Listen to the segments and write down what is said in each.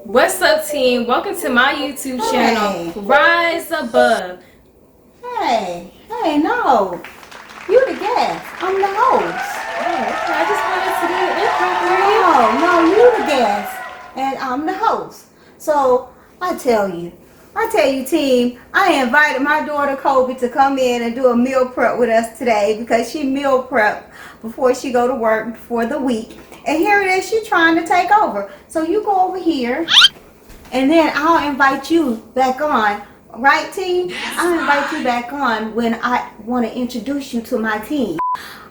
What's up, team? Welcome to my YouTube channel, Hey. Rise Above. Hey, no. You the guest. I'm the host. Oh, I just wanted to get No, you the guest. And I'm the host. So, I tell you, team, I invited my daughter Kobe to come in and do a meal prep with us today because she meal prep before she go to work for the week. And here it is, she trying to take over. So you go over here, and then I'll invite you back on. Right, team? I'll invite you back on when I want to introduce you to my team.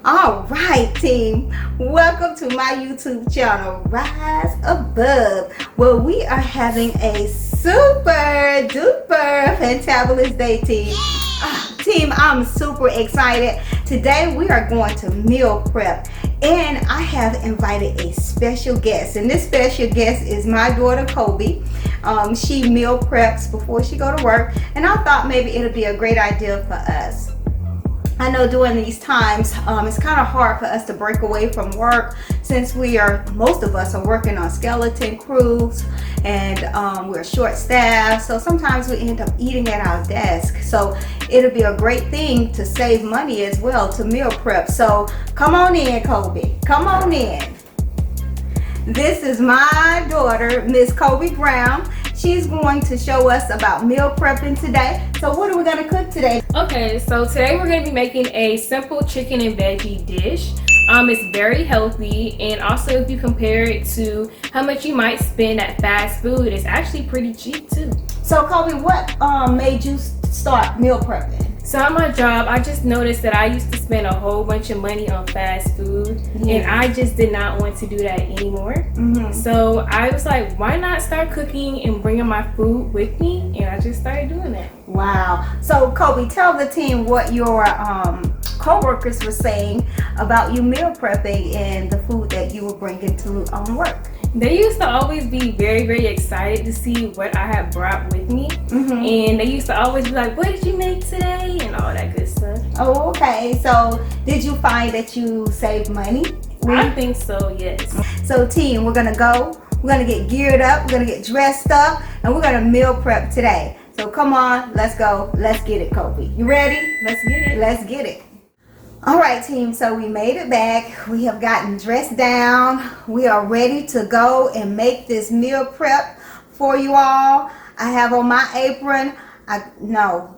All right, team. Welcome to my YouTube channel, Rise Above, where we are having a super duper fantabulous day, team. Team, I'm super excited. Today we are going to meal prep, and I have invited a special guest, and this special guest is my daughter Kobe. She meal preps before she go to work, and I thought maybe it'll be a great idea for us. I know during these times, it's kind of hard for us to break away from work since most of us are working on skeleton crews, and we're short staffed. So sometimes we end up eating at our desk. So it'll be a great thing to save money as well to meal prep. So come on in, Kobe. Come on in. This is my daughter, Miss Kobe Brown. She's going to show us about meal prepping today. So what are we going to cook today? Okay, so today we're going to be making a simple chicken and veggie dish. It's very healthy, and also if you compare it to how much you might spend at fast food, it's actually pretty cheap too. So Kobe, what made you start meal prepping? So at my job, I just noticed that I used to spend a whole bunch of money on fast food, and I just did not want to do that anymore. So I was like, why not start cooking and bringing my food with me? And I just started doing that. Wow. So Kobe, tell the team what your co-workers were saying about you meal prepping and the food that you were bringing to work. They used to always be very, very excited to see what I had brought with me. And they used to always be like, what did you make today? And all that good stuff. Oh, okay. So did you find that you saved money? I think so, yes. So team, we're going to get geared up, we're going to get dressed up, and we're going to meal prep today. So come on, let's go. Let's get it, Kobe. You ready? Let's get it. Let's get it. All right, team, so we made it back. We have gotten dressed down. We are ready to go and make this meal prep for you all. I have on my apron.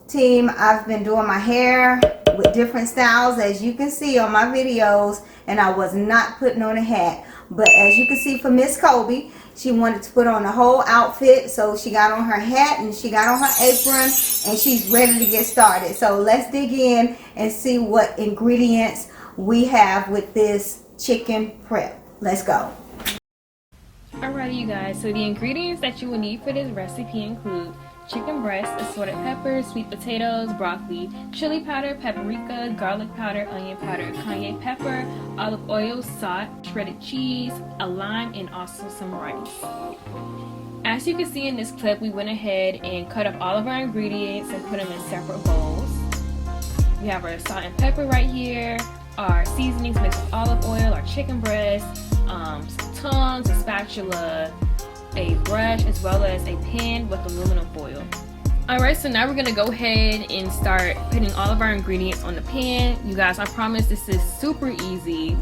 Team, I've been doing my hair with different styles, as you can see on my videos, and I was not putting on a hat. But as you can see from Miss Kobe, she wanted to put on the whole outfit, so she got on her hat and she got on her apron, and she's ready to get started. So let's dig in and see what ingredients we have with this chicken prep. Let's go. Alrighty, you guys, so the ingredients that you will need for this recipe include chicken breast, assorted peppers, sweet potatoes, broccoli, chili powder, paprika, garlic powder, onion powder, cayenne pepper, olive oil, salt, shredded cheese, a lime, and also some rice. As you can see in this clip, we went ahead and cut up all of our ingredients and put them in separate bowls. We have our salt and pepper right here, our seasonings mixed with olive oil, our chicken breast, some tongs, a spatula, a brush, as well as a pan with aluminum foil. Alright, so now we're gonna go ahead and start putting all of our ingredients on the pan. You guys, I promise this is super easy.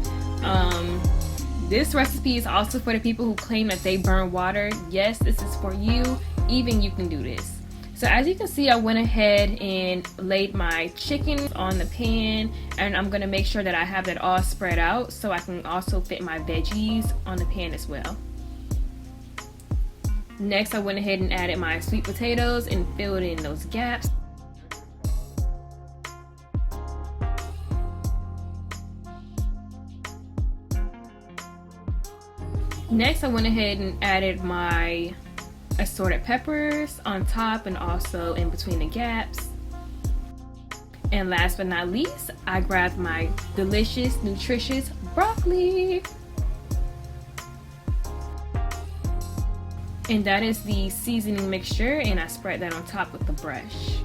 This recipe is also for the people who claim that they burn water. Yes, this is for you. Even you can do this. So as you can see, I went ahead and laid my chicken on the pan, and I'm gonna make sure that I have that all spread out so I can also fit my veggies on the pan as well. Next, I went ahead and added my sweet potatoes and filled in those gaps. Next, I went ahead and added my assorted peppers on top and also in between the gaps. And last but not least, I grabbed my delicious, nutritious broccoli. And that is the seasoning mixture, and I spread that on top with the brush.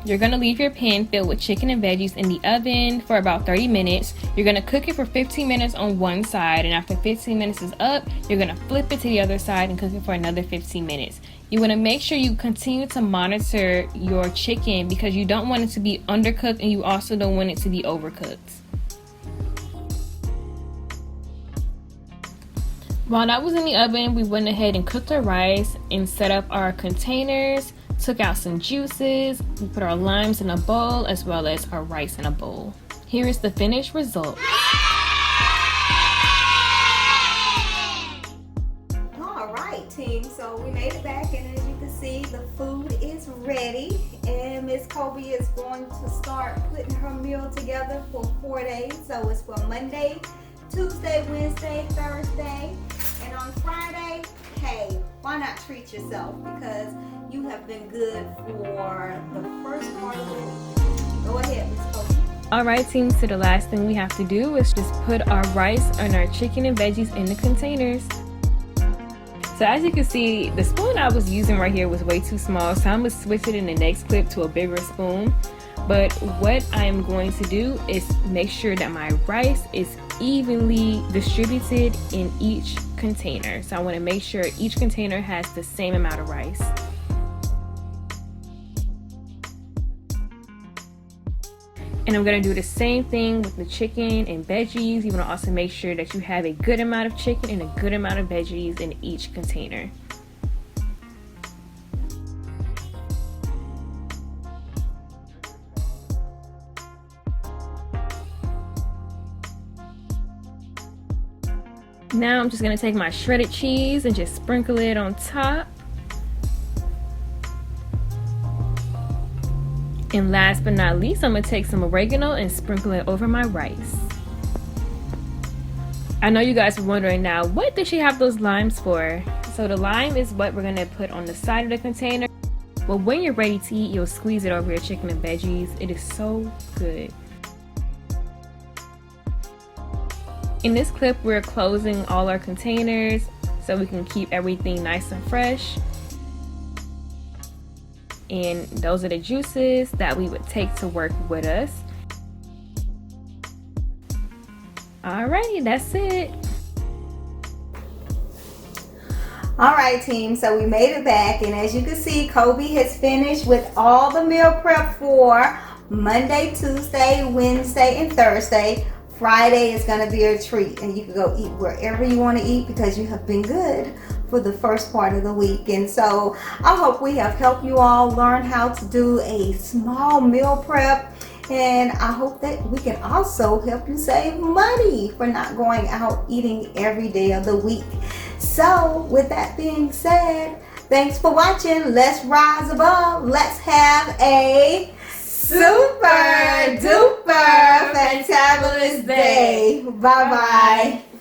You're going to leave your pan filled with chicken and veggies in the oven for about 30 minutes. You're going to cook it for 15 minutes on one side, and after 15 minutes is up, you're going to flip it to the other side and cook it for another 15 minutes. You want to make sure you continue to monitor your chicken because you don't want it to be undercooked and you also don't want it to be overcooked. While that was in the oven, we went ahead and cooked our rice and set up our containers, took out some juices, we put our limes in a bowl as well as our rice in a bowl. Here is the finished result. Alright team, so we made it back, and as you can see, the food is ready, and Miss Kobe is going to start putting her meal together for 4 days. So it's for Monday, Tuesday, Wednesday, Thursday, and on Friday, hey, why not treat yourself, because you have been good for the first part of the week. Go ahead, Miss Kobe. Alright team, so the last thing we have to do is just put our rice and our chicken and veggies in the containers. So as you can see, the spoon I was using right here was way too small, so I'm going to switch it in the next clip to a bigger spoon. But what I am going to do is make sure that my rice is evenly distributed in each container. So I want to make sure each container has the same amount of rice. And I'm going to do the same thing with the chicken and veggies. You want to also make sure that you have a good amount of chicken and a good amount of veggies in each container. Now I'm just going to take my shredded cheese and just sprinkle it on top. And last but not least, I'm going to take some oregano and sprinkle it over my rice. I know you guys are wondering now, what did she have those limes for? So the lime is what we're going to put on the side of the container. But when you're ready to eat, you'll squeeze it over your chicken and veggies. It is so good. In this clip, we're closing all our containers so we can keep everything nice and fresh. And those are the juices that we would take to work with us. Alrighty, that's it. Alright team, so we made it back, and as you can see, Kobe has finished with all the meal prep for Monday, Tuesday, Wednesday, and Thursday. Friday is going to be a treat, and you can go eat wherever you want to eat because you have been good for the first part of the week. And so I hope we have helped you all learn how to do a small meal prep, and I hope that we can also help you save money for not going out eating every day of the week. So with that being said, thanks for watching. Let's rise above. Let's have a super duper fantabulous day. Bye bye.